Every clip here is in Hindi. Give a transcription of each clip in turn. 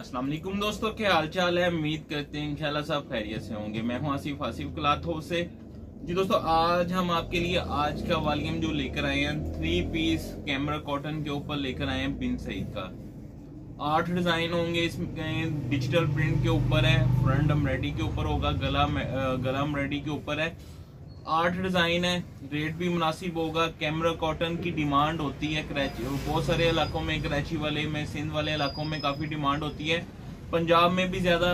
अस्सलाम वालेकुम दोस्तों, क्या हाल चाल है। उम्मीद करते हैं इंशाल्लाह सब खैरियत से होंगे। मैं हूं आसिफ क्लॉथ हाउस से। जी दोस्तों, आज हम आपके लिए आज का वॉल्यूम जो लेकर आए हैं 3 पीस कैमरा कॉटन के ऊपर लेकर आए हैं बिन सईद का। 8 डिजाइन होंगे इसमें। डिजिटल प्रिंट के ऊपर है, फ्रंट एम्ब्रॉयडरी के ऊपर होगा, गला एम्ब्रॉयडरी के ऊपर है। 8 डिजाइन है, रेट भी मुनासिब होगा। कैमरा कॉटन की डिमांड होती है कराची, बहुत सारे इलाकों में, कराची वाले में, सिंध वाले इलाकों में काफी डिमांड होती है। पंजाब में भी ज्यादा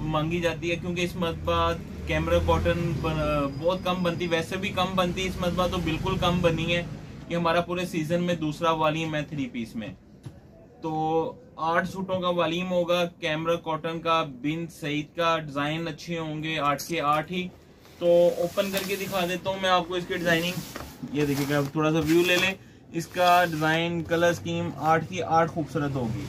मांगी जाती है क्योंकि इस मरतबा कैमरा कॉटन बहुत कम बनती, वैसे भी कम बनती, इस मरतबा तो बिल्कुल कम बनी है। ये हमारा पूरे सीजन में दूसरा वॉल्यूम है 3 पीस में। तो 8 सूटों का वॉल्यूम होगा कैमरा कॉटन का बिन सईद का। डिजाइन अच्छे होंगे 8 के 8 ही। तो ओपन करके दिखा देता हूँ मैं आपको इसकी डिजाइनिंग। ये देखिएगा, थोड़ा सा व्यू ले लें। इसका डिजाइन कलर स्कीम 8 की 8 खूबसूरत होगी।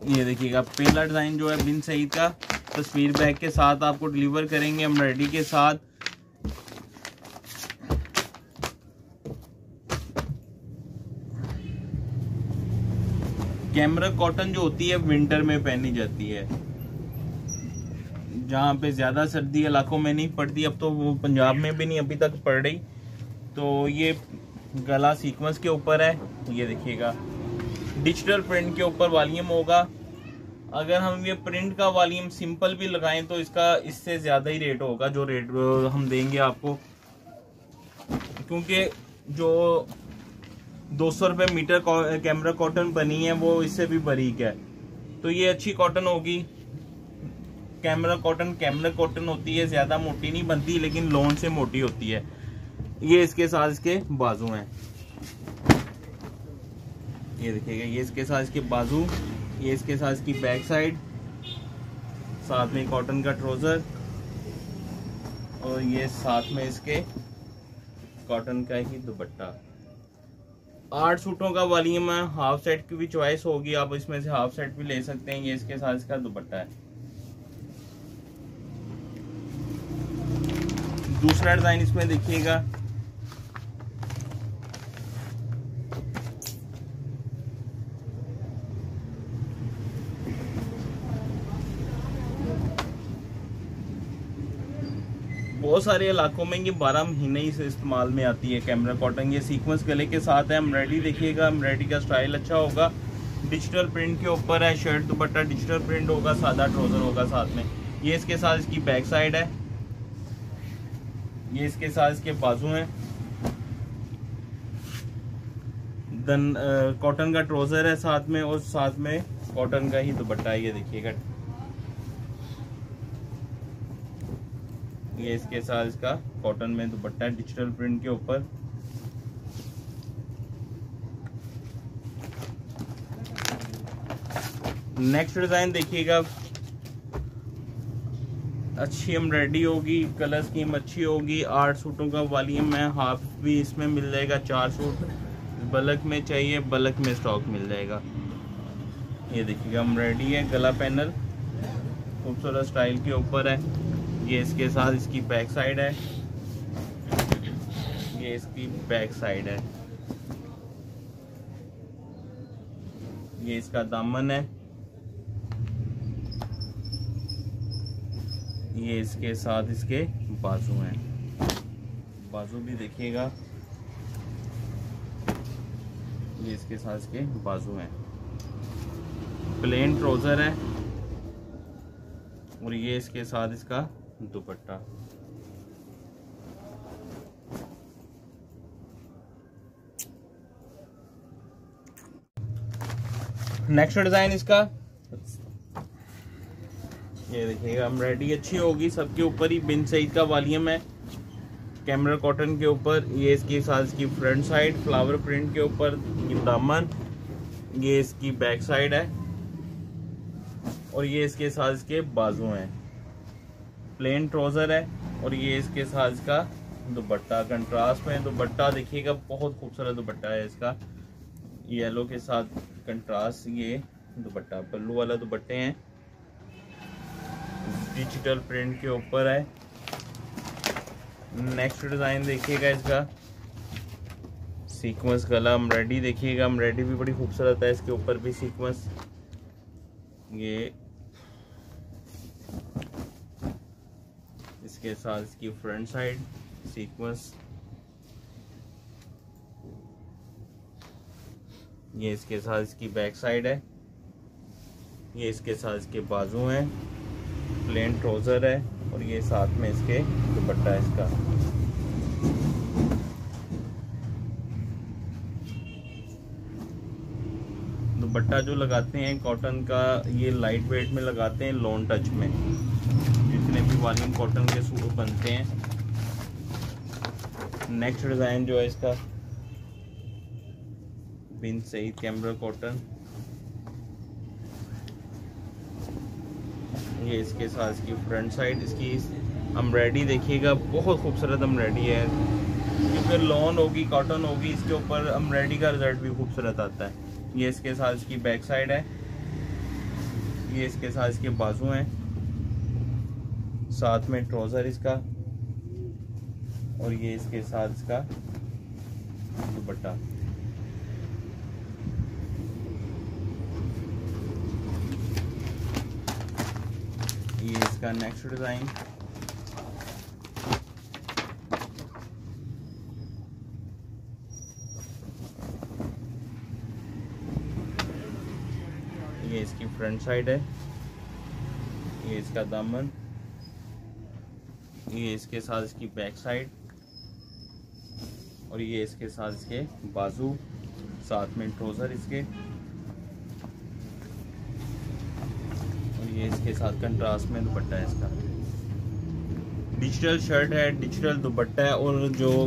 ये देखिएगा, पहला डिजाइन जो है बिन सईद का, तस्वीर बैग के साथ आपको डिलीवर करेंगे एम्ब्रॉयडरी के साथ। कैमरा कॉटन जो होती है विंटर में पहनी जाती है, जहाँ पे ज्यादा सर्दी इलाकों में नहीं पड़ती। अब तो वो पंजाब में भी नहीं अभी तक पड़ रही। तो ये गला सीक्वेंस के ऊपर है। ये देखिएगा, डिजिटल प्रिंट के ऊपर वॉल्यूम होगा। अगर हम ये प्रिंट का वॉल्यूम सिंपल भी लगाएं तो इसका इससे ज्यादा ही रेट होगा जो रेट हम देंगे आपको, क्योंकि जो 200 रुपये मीटर कैमरा कॉटन बनी है वो इससे भी बारीक है। तो ये अच्छी कॉटन होगी। कैमरा कॉटन होती है, ज्यादा मोटी नहीं बनती लेकिन लोन से मोटी होती है। ये इसके साथ इसके बाजू हैं। ये देखिएगा, ये इसके साथ इसके बाजू, ये इसके साथ इसकी बैक साइड, साथ में कॉटन का ट्राउजर, और ये साथ में इसके कॉटन का ही दुपट्टा। 8 सूटों का वॉल्यूम है। हाफ सेट की भी चॉइस होगी, आप इसमें से हाफ सेट भी ले सकते हैं। ये इसके साथ इसका दुपट्टा है। दूसरा डिजाइन इसमें देखिएगा, बहुत सारे इलाकों में ये 12 महीने ही से इस्तेमाल में आती है कैमरा कॉटन। ये सीक्वेंस गले के साथ है। एम्ब्रॉयडरी देखिएगा, एम्ब्रॉयडरी का स्टाइल अच्छा होगा। डिजिटल प्रिंट के ऊपर है। शर्ट दुपट्टा डिजिटल प्रिंट होगा, सादा ट्राउजर होगा साथ में। ये इसके साथ इसकी बैक साइड है। ये इसके साथ इसके बाजू हैं। कॉटन का ट्राउजर है साथ में, और साथ में कॉटन का ही दुपट्टा है। ये देखिएगा, ये इसके साथ इसका कॉटन में दुपट्टा है डिजिटल प्रिंट के ऊपर। नेक्स्ट डिजाइन देखिएगा, अच्छी एम्ब्रॉयडरी होगी, कलर स्कीम अच्छी होगी। 8 सूटों का वॉल्यूम है। हाफ भी इसमें मिल जाएगा। 4 सूट बल्क में चाहिए, बल्क में स्टॉक मिल जाएगा। ये देखिएगा, एम्ब्रॉयडरी है, गला पैनल खूबसूरत स्टाइल के ऊपर है। ये इसके साथ इसकी बैक साइड है। ये इसकी बैक साइड है। ये इसका दामन है। ये इसके साथ इसके बाजू हैं। बाजू भी देखिएगा, ये इसके साथ इसके बाजू हैं। प्लेन ट्राउजर है, और ये इसके साथ इसका दुपट्टा। नेक्स्ट डिजाइन इसका, ये देखिएगा, एम्ब्रॉयडरी अच्छी होगी। सबके ऊपर ही बिन सईद का वॉल्यूम है कैमरा कॉटन के ऊपर। ये इसके साथ इसकी फ्रंट साइड फ्लावर प्रिंट के ऊपर, ये दामन, ये इसकी बैक साइड है, और ये इसके साथ इसके बाजू हैं। प्लेन ट्राउजर है, और ये इसके साथ इसका दुपट्टा। कंट्रास्ट में दुपट्टा देखिएगा, बहुत खूबसूरत दुपट्टा है इसका। येलो के साथ कंट्रास्ट ये दुपट्टा, पल्लू वाला दुपट्टे हैं। डिजिटल प्रिंट के ऊपर है। नेक्स्ट डिजाइन देखिएगा, इसका सीक्वेंस गला एम्ब्रॉयडरी देखिएगा, एम्ब्रॉयडरी भी बड़ी खूबसूरत है, इसके ऊपर भी सीक्वेंस। ये इसके साथ इसकी फ्रंट साइड सीक्वेंस, ये इसके साथ इसकी बैक साइड है, ये इसके साथ इसके बाजू हैं, प्लेन ट्राउजर है, और ये साथ में इसके दुपट्टा है इसका। दुपट्टा जो लगाते हैं कॉटन का, ये लाइट वेट में लगाते हैं, लॉन टच में। जितने भी वॉल्यूम कॉटन के सूट बनते हैं। नेक्स्ट डिजाइन जो है इसका बिन सईद कैमरा कॉटन, ये इसके साथ इसकी फ्रंट साइड, इसकी एम्ब्रॉयडरी देखिएगा, बहुत खूबसूरत एम्ब्रॉयडरी है, क्योंकि लॉन होगी कॉटन होगी, इसके ऊपर एम्ब्रॉयडरी का रिजल्ट भी खूबसूरत आता है। ये इसके साथ इसकी बैक साइड है, ये इसके साथ इसके बाजू हैं, साथ में ट्राउजर इसका, और ये इसके साथ इसका दुपट्टा। ये इसका नेक्स्ट डिजाइन, ये इसकी फ्रंट साइड है, ये इसका दामन, ये इसके साथ इसकी बैक साइड, और ये इसके साथ इसके बाजू, साथ में ट्राउजर इसके, और ये इसके साथ कंट्रास्ट में दुपट्टा है इसका। डिजिटल शर्ट है, डिजिटल दुपट्टा है, और जो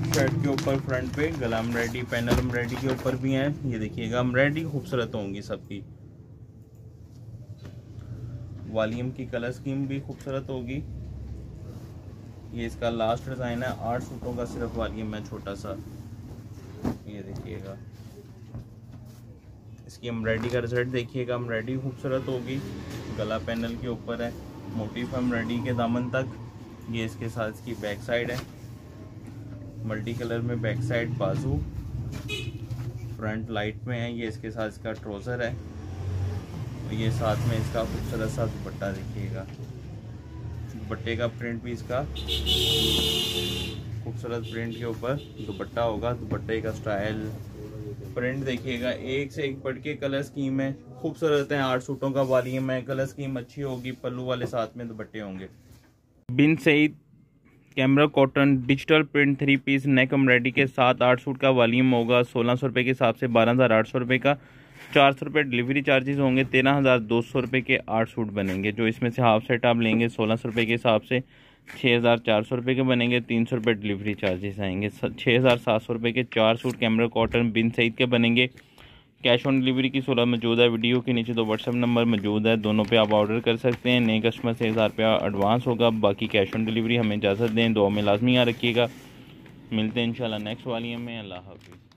शर्ट के ऊपर फ्रंट पे गला एम्ब्रॉयडरी, पैनल एम्ब्रॉयडरी के ऊपर भी हैं। ये देखिएगा एम्ब्रॉयडरी खूबसूरत होंगी सबकी। वॉल्यूम की कलर स्कीम भी खूबसूरत होगी। ये इसका लास्ट डिजाइन है, 8 सूटों का सिर्फ वॉल्यूम है छोटा सा। ये देखिएगा इसकी एम्ब्रॉयडरी का रिजल्ट देखिएगा, एम्ब्रॉयडरी खूबसूरत होगी, गला पैनल के ऊपर है, मोटिफ एम्ब्रॉयडरी के दामन तक। ये इसके साथ इसकी बैक साइड है, मल्टी कलर में बैक साइड, बाजू, फ्रंट लाइट में है। ये इसके साथ इसका ट्राउजर है, और ये साथ में इसका खूबसूरत सा दुपट्टा देखिएगा। दुपट्टे का प्रिंट भी इसका खूबसूरत प्रिंट के ऊपर दुपट्टा होगा। दुपट्टे का स्टाइल प्रिंट देखिएगा, एक से एक बढ़ के कलर स्कीम है, खूबसूरत है। 8 सूटों का वॉल्यूम है, कलर स्कीम अच्छी होगी, पल्लू वाले साथ में दुपट्टे होंगे। बिन सईद कैमरा cotton digital print 3 piece neck embroidery के साथ 8 सूट का वॉल्यूम होगा। 1600 रुपये के हिसाब से 12,800 रुपये का, 400 रुपये डिलीवरी चार्जेस होंगे। 13,200 रुपये के 8 सूट बनेंगे, जो इसमें से हाफ सेट आप लेंगे 1600 रुपये के हिसाब से 6,400 रुपये के बनेंगे। 300 रुपये डिलीवरी चार्जेस आएंगे। 6,700 रुपये के 4 सूट कैमरा कॉटन बिन सईद के बनेंगे। कैश ऑन डिलीवरी की सूरत मौजूद है। वीडियो के नीचे 2 व्हाट्सएप नंबर मौजूद है, दोनों पे आप ऑर्डर कर सकते हैं। नए कस्टमर से 1000 रुपया एडवांस होगा, बाकी कैश ऑन डिलीवरी। हमें इजाज़त दें, दुआ में लाजमी याद रखिएगा। मिलते हैं इंशाल्लाह नेक्स्ट वॉल्यूम में। अल्लाह हाफिज़।